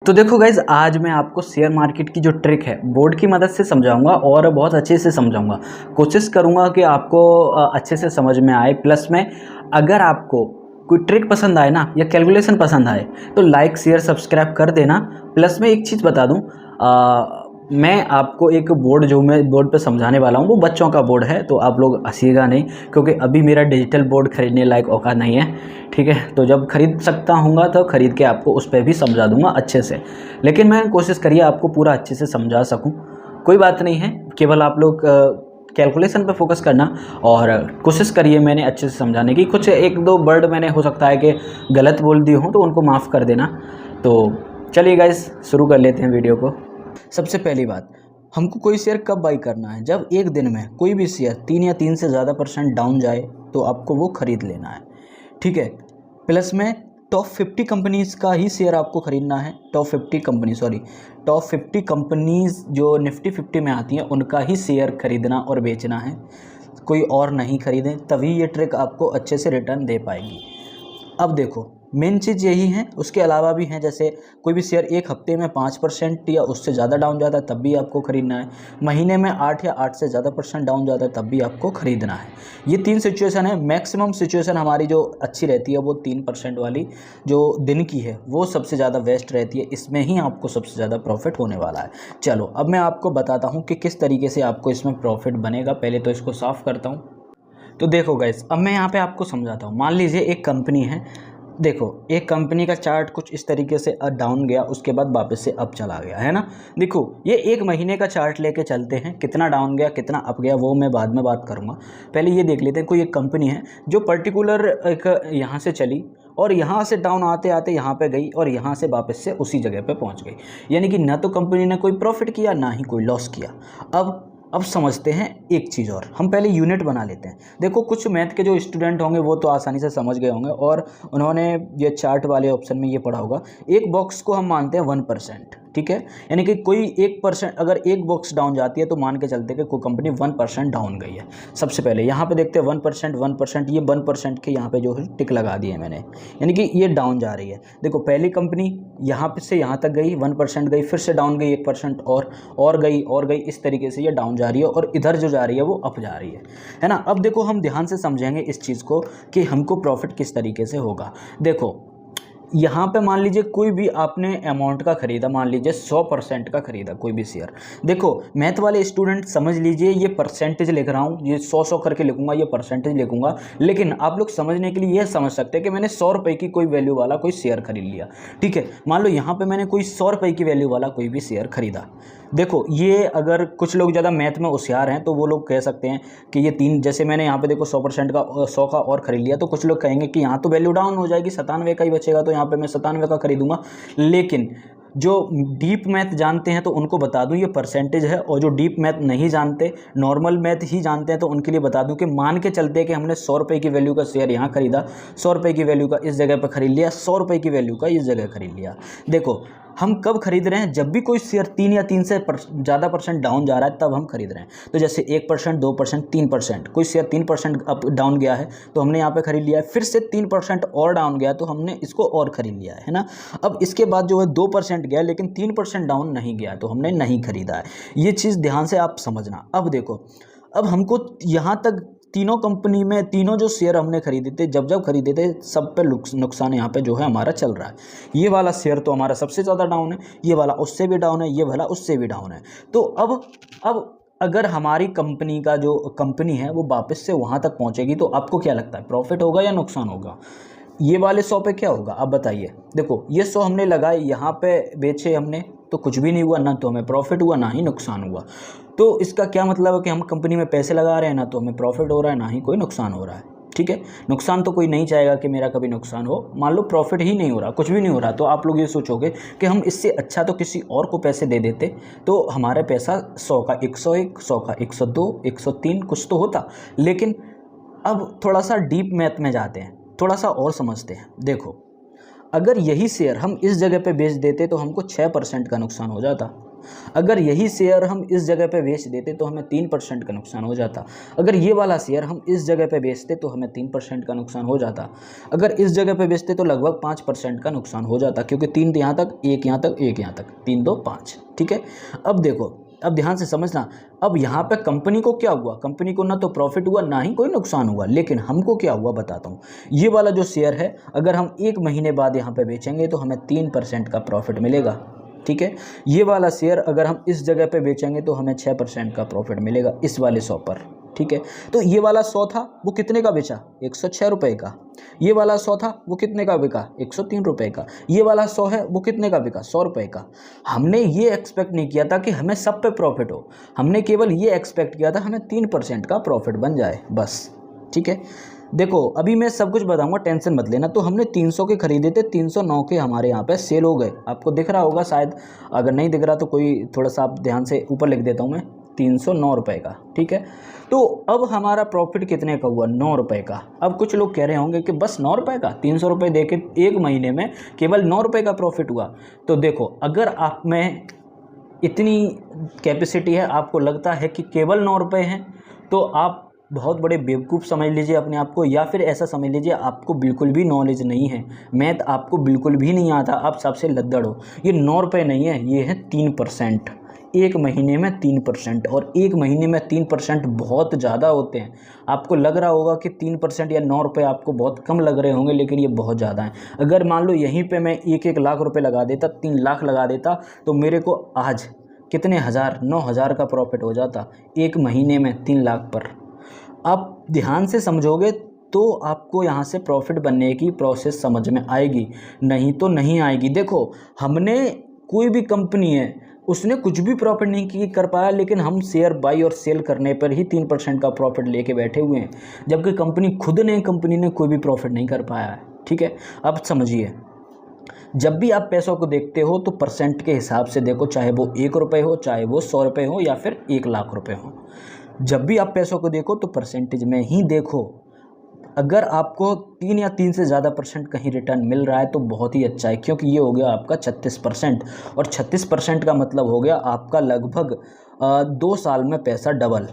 तो देखो गाइज, आज मैं आपको शेयर मार्केट की जो ट्रिक है बोर्ड की मदद से समझाऊंगा और बहुत अच्छे से समझाऊंगा। कोशिश करूंगा कि आपको अच्छे से समझ में आए। प्लस में अगर आपको कोई ट्रिक पसंद आए ना या कैलकुलेशन पसंद आए तो लाइक शेयर सब्सक्राइब कर देना। प्लस में एक चीज़ बता दूं, मैं आपको एक बोर्ड जो मैं बोर्ड पे समझाने वाला हूँ वो बच्चों का बोर्ड है, तो आप लोग हंसीएगा नहीं, क्योंकि अभी मेरा डिजिटल बोर्ड खरीदने लायक औकात नहीं है। ठीक है, तो जब खरीद सकता हूँगा तो खरीद के आपको उस पर भी समझा दूंगा अच्छे से। लेकिन मैं कोशिश करिए आपको पूरा अच्छे से समझा सकूँ। कोई बात नहीं है, केवल आप लोग कैलकुलेशन पे फोकस करना और कोशिश करिए मैंने अच्छे से समझाने की। कुछ एक दो वर्ड मैंने हो सकता है कि गलत बोल दी हूँ तो उनको माफ़ कर देना। तो चलिए गाइस, शुरू कर लेते हैं वीडियो को। सबसे पहली बात, हमको कोई शेयर कब बाई करना है? जब एक दिन में कोई भी शेयर 3 या 3 से ज़्यादा % डाउन जाए तो आपको वो ख़रीद लेना है। ठीक है, प्लस में टॉप 50 कंपनीज़ का ही शेयर आपको ख़रीदना है। टॉप 50 कंपनीज़ जो निफ्टी 50 में आती हैं उनका ही शेयर ख़रीदना और बेचना है, कोई और नहीं ख़रीदें, तभी ये ट्रिक आपको अच्छे से रिटर्न दे पाएगी। अब देखो, मेन चीज़ यही है, उसके अलावा भी हैं, जैसे कोई भी शेयर एक हफ्ते में 5% या उससे ज़्यादा डाउन जाता है तब भी आपको ख़रीदना है। महीने में 8 या 8 से ज़्यादा % डाउन जाता है तब भी आपको ख़रीदना है। ये 3 सिचुएशन है। मैक्सिमम सिचुएशन हमारी जो अच्छी रहती है वो 3% वाली जो दिन की है वो सबसे ज़्यादा बेस्ट रहती है। इसमें ही आपको सबसे ज़्यादा प्रॉफिट होने वाला है। चलो अब मैं आपको बताता हूँ कि किस तरीके से आपको इसमें प्रॉफिट बनेगा। पहले तो इसको साफ़ करता हूँ। तो देखो गाइस, अब मैं यहाँ पे आपको समझाता हूँ। मान लीजिए एक कंपनी है, देखो एक कंपनी का चार्ट कुछ इस तरीके से डाउन गया, उसके बाद वापस से अप चला गया, है ना। देखो ये एक महीने का चार्ट लेके चलते हैं, कितना डाउन गया कितना अप गया वो मैं बाद में बात करूँगा। पहले ये देख लेते हैं, कोई एक कंपनी है जो पर्टिकुलर एक यहाँ से चली और यहाँ से डाउन आते आते यहाँ पे गई और यहाँ से वापस से उसी जगह पे पहुँच गई, यानी कि ना तो कंपनी ने कोई प्रॉफिट किया ना ही कोई लॉस किया। अब समझते हैं एक चीज़ और, हम पहले यूनिट बना लेते हैं। देखो कुछ मैथ के जो स्टूडेंट होंगे वो तो आसानी से समझ गए होंगे और उन्होंने ये चार्ट वाले ऑप्शन में ये पढ़ा होगा। एक बॉक्स को हम मानते हैं 1%, ठीक है, यानी कि कोई 1%, अगर एक बॉक्स डाउन जाती है तो मान के चलते कि कोई कंपनी 1% डाउन गई है। सबसे पहले यहाँ पे देखते हैं 1%, ये 1% के यहाँ पे जो है टिक लगा दिए मैंने, यानी कि ये डाउन जा रही है। देखो पहली कंपनी यहाँ पे से यहाँ तक गई, 1% गई, फिर से डाउन गई 1% और गई, इस तरीके से ये डाउन जा रही है और इधर जो जा रही है वो अप जा रही है ना। अब देखो हम ध्यान से समझेंगे इस चीज़ को कि हमको प्रॉफिट किस तरीके से होगा। देखो यहाँ पे मान लीजिए कोई भी आपने अमाउंट का ख़रीदा, मान लीजिए 100% का ख़रीदा कोई भी शेयर। देखो मैथ वाले स्टूडेंट समझ लीजिए, ये परसेंटेज लिख रहा हूँ, ये 100 करके लिखूंगा, ये परसेंटेज लिखूंगा, लेकिन आप लोग समझने के लिए यह समझ सकते हैं कि मैंने 100 रुपये की कोई वैल्यू वाला कोई शेयर खरीद लिया। ठीक है, मान लो यहाँ पर मैंने कोई 100 रुपये की वैल्यू वाला कोई भी शेयर खरीदा। देखो ये अगर कुछ लोग ज़्यादा मैथ में होशियार हैं तो वो लोग कह सकते हैं कि ये 3, जैसे मैंने यहाँ पे देखो 100% का 100 का और ख़रीद लिया, तो कुछ लोग कहेंगे कि यहाँ तो वैल्यू डाउन हो जाएगी, 97 का ही बचेगा, तो यहाँ पे मैं 97 का खरीदूंगा। लेकिन जो डीप मैथ जानते हैं तो उनको बता दूं ये परसेंटेज है, और जो डीप मैथ नहीं जानते, नॉर्मल मैथ ही जानते हैं, तो उनके लिए बता दूं कि मान के चलते हैं कि हमने 100 रुपये की वैल्यू का शेयर यहाँ खरीदा, 100 रुपये की वैल्यू का इस जगह पर खरीद लिया, 100 रुपये की वैल्यू का इस जगह खरीद लिया। देखो हम कब खरीद रहे हैं? जब भी कोई शेयर 3 या 3 से ज़्यादा % डाउन जा रहा है तब हम खरीद रहे हैं। तो जैसे 1%, 2%, 3%, कोई शेयर 3% अप डाउन गया है तो हमने यहाँ पे खरीद लिया है, फिर से 3% और डाउन गया तो हमने इसको और खरीद लिया है ना। अब इसके बाद जो है 2% गया लेकिन 3% डाउन नहीं गया तो हमने नहीं खरीदा है। ये चीज़ ध्यान से आप समझना। अब देखो, अब हमको यहाँ तक तीनों कंपनी में तीनों जो शेयर हमने खरीदे थे, जब खरीदे थे, सब पे नुकसान यहाँ पे जो है हमारा चल रहा है। ये वाला शेयर तो हमारा सबसे ज़्यादा डाउन है, ये वाला उससे भी डाउन है, ये वाला उससे भी डाउन है। तो अब अगर हमारी कंपनी का जो कंपनी है वो वापस से वहाँ तक पहुँचेगी तो आपको क्या लगता है, प्रॉफिट होगा या नुकसान होगा? ये वाले 100 पे क्या होगा आप बताइए। देखो ये 100 हमने लगाए, यहाँ पे बेचे हमने तो कुछ भी नहीं हुआ, ना तो हमें प्रॉफिट हुआ ना ही नुकसान हुआ। तो इसका क्या मतलब है कि हम कंपनी में पैसे लगा रहे हैं, ना तो हमें प्रॉफिट हो रहा है ना ही कोई नुकसान हो रहा है। ठीक है, नुकसान तो कोई नहीं चाहेगा कि मेरा कभी नुकसान हो। मान लो प्रॉफिट ही नहीं हो रहा, कुछ भी नहीं हो रहा, तो आप लोग ये सोचोगे कि हम इससे अच्छा तो किसी और को पैसे दे देते तो हमारा पैसा 100 का 101, 100 का 102, 103 कुछ तो होता। लेकिन अब थोड़ा सा डीप मैथ में जाते हैं, थोड़ा सा और समझते हैं। देखो अगर यही शेयर हम इस जगह पे बेच देते तो हमको 6% का नुकसान हो जाता। अगर यही शेयर हम इस जगह पे बेच देते तो हमें 3% का नुकसान हो जाता। अगर ये वाला शेयर हम इस जगह पे बेचते तो हमें 3% का नुकसान हो जाता। अगर इस जगह पे बेचते तो लगभग 5% का नुकसान हो जाता, क्योंकि 3 यहाँ तक, 1 यहाँ तक, 1 यहाँ तक, 3 2 5। ठीक है, अब देखो, अब ध्यान से समझना। अब यहाँ पे कंपनी को क्या हुआ, कंपनी को ना तो प्रॉफिट हुआ ना ही कोई नुकसान हुआ, लेकिन हमको क्या हुआ बताता हूँ। ये वाला जो शेयर है अगर हम 1 महीने बाद यहाँ पे बेचेंगे तो हमें 3% का प्रॉफिट मिलेगा। ठीक है, ये वाला शेयर अगर हम इस जगह पे बेचेंगे तो हमें 6% का प्रॉफिट मिलेगा इस वाले 100 पर। ठीक है, तो ये वाला 100 था वो कितने का बेचा, 106 रुपये का। ये वाला 100 था वो कितने का बिका, 103 रुपये का। ये वाला 100 है वो कितने का बिका, 100 रुपये का। हमने ये एक्सपेक्ट नहीं किया था कि हमें सब पे प्रॉफिट हो, हमने केवल ये एक्सपेक्ट किया था हमें 3% का प्रॉफिट बन जाए बस। ठीक है, देखो अभी मैं सब कुछ बताऊंगा, टेंशन मत लेना। तो हमने 300 के खरीदे थे, 309 के हमारे यहाँ पे सेल हो गए। आपको दिख रहा होगा शायद, अगर नहीं दिख रहा तो कोई थोड़ा सा आप ध्यान से ऊपर लिख देता हूँ मैं, 309 रुपये का। ठीक है, तो अब हमारा प्रॉफिट कितने का हुआ, 9 रुपये का। अब कुछ लोग कह रहे होंगे कि बस 9 रुपये का, 300 रुपये दे के 1 महीने में केवल 9 रुपये का प्रॉफिट हुआ। तो देखो, अगर आप में इतनी कैपेसिटी है, आपको लगता है कि केवल 9 रुपये हैं, तो आप बहुत बड़े बेवकूफ़ समझ लीजिए अपने आप को, या फिर ऐसा समझ लीजिए आपको बिल्कुल भी नॉलेज नहीं है, मैथ आपको बिल्कुल भी नहीं आता, आप सबसे लद्दड़ हो। ये 9 रुपये नहीं है, ये है 3%। 1 महीने में 3%, और 1 महीने में 3% बहुत ज़्यादा होते हैं। आपको लग रहा होगा कि 3% या 9 रुपये आपको बहुत कम लग रहे होंगे, लेकिन ये बहुत ज़्यादा है। अगर मान लो यहीं पे मैं 1-1 लाख रुपए लगा देता, 3 लाख लगा देता, तो मेरे को आज कितने हज़ार, 9,000 का प्रॉफिट हो जाता 1 महीने में 3 लाख पर। आप ध्यान से समझोगे तो आपको यहाँ से प्रॉफिट बनने की प्रोसेस समझ में आएगी, नहीं तो नहीं आएगी। देखो, हमने कोई भी कंपनी है उसने कुछ भी प्रॉफिट नहीं कर पाया, लेकिन हम शेयर बाई और सेल करने पर ही 3% का प्रॉफिट लेके बैठे हुए हैं, जबकि कंपनी ने कोई भी प्रॉफिट नहीं कर पाया है। ठीक है, अब समझिए, जब भी आप पैसों को देखते हो तो परसेंट के हिसाब से देखो, चाहे वो 1 रुपये हो, चाहे वो 100 रुपये हो, या फिर 1 लाख रुपये हो। जब भी आप पैसों को देखो तो परसेंटेज में ही देखो। अगर आपको 3 या 3 से ज़्यादा % कहीं रिटर्न मिल रहा है तो बहुत ही अच्छा है, क्योंकि ये हो गया आपका 36%, और 36% का मतलब हो गया आपका लगभग 2 साल में पैसा डबल।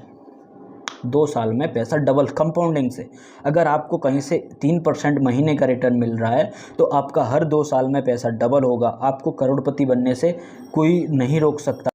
2 साल में पैसा डबल कंपाउंडिंग से। अगर आपको कहीं से 3% महीने का रिटर्न मिल रहा है तो आपका हर 2 साल में पैसा डबल होगा। आपको करोड़पति बनने से कोई नहीं रोक सकता।